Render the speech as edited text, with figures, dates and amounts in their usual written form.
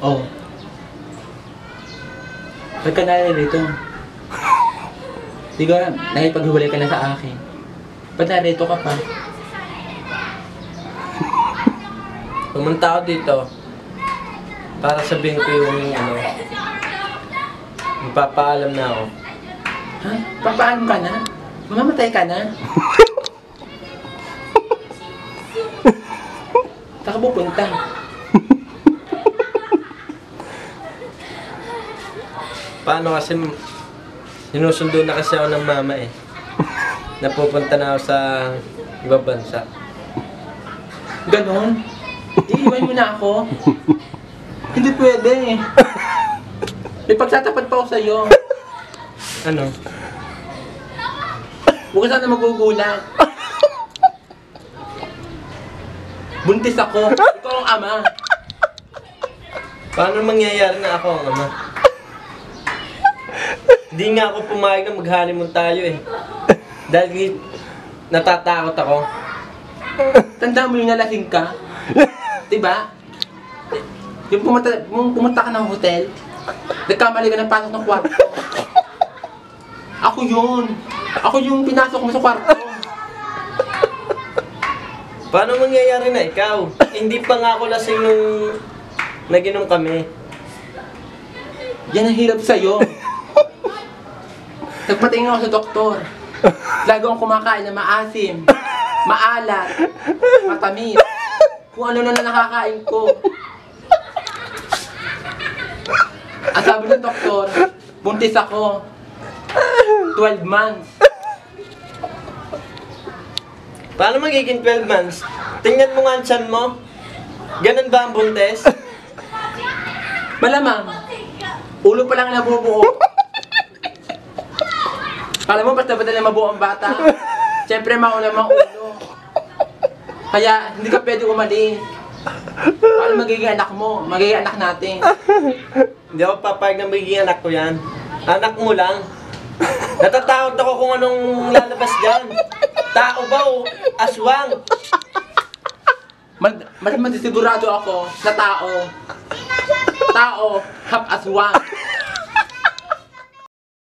Oh. Ba't ka naririto? Di ko alam, nakipaghiwalay ka na sa akin. Ba't naririto ka pa? Pumunta ako dito para sabihin ko yung magpapaalam na ako. Ha? Papaalam ka na? Mamamatay ka na? Saan ka pupunta? Paano kasi sinusundo na kasi ako ng mama eh. Napupunta na ako sa ibang bansa. Ganon? Iiwan mo na ako? Hindi pwede eh. May pagtatapat pa ako sa'yo. Ano? Huwag ka sana magugulat. Buntis ako. Ikaw ang ama. Paano mangyayari na ako ang ama? Hindi nga ako pumayag na mag-honeymoon tayo eh. Dahil natatakot ako. Tanda mo yung nalasing ka? Diba? Yung pumunta ka ng hotel, nagkamali ka ng pasok ng kwarto. Ako yun. Ako yung pinasok mo sa kwarto. Paano mangyayari na ikaw? Hindi pa nga ako lasing nung nag-inom kami. Yan ang hirap sa'yo. Nagpatingin ako sa doktor. Lagi akong kumakain na maasim, maalat, matamis. Kung ano na nakakain ko. Ang sabi ng doktor, buntis ako. 12 months. Paano magiging 12 months? Tingnan mo nga ang tiyan mo. Ganun ba ang buntes? Malamang, ulo pa lang nabubuo. Alam mo, basta-basta na mabuo ang bata. Siyempre, mauna mang ulo. Kaya, hindi ka pwede umalis. Paano magiging anak mo? Magiging anak natin. Hindi ako papayag na magiging anak ko yan. Anak mo lang. Natatakot ako kung anong lalabas dyan. Tao ba o aswang? Mas masisigurado ako na tao. Tao, hap aswang.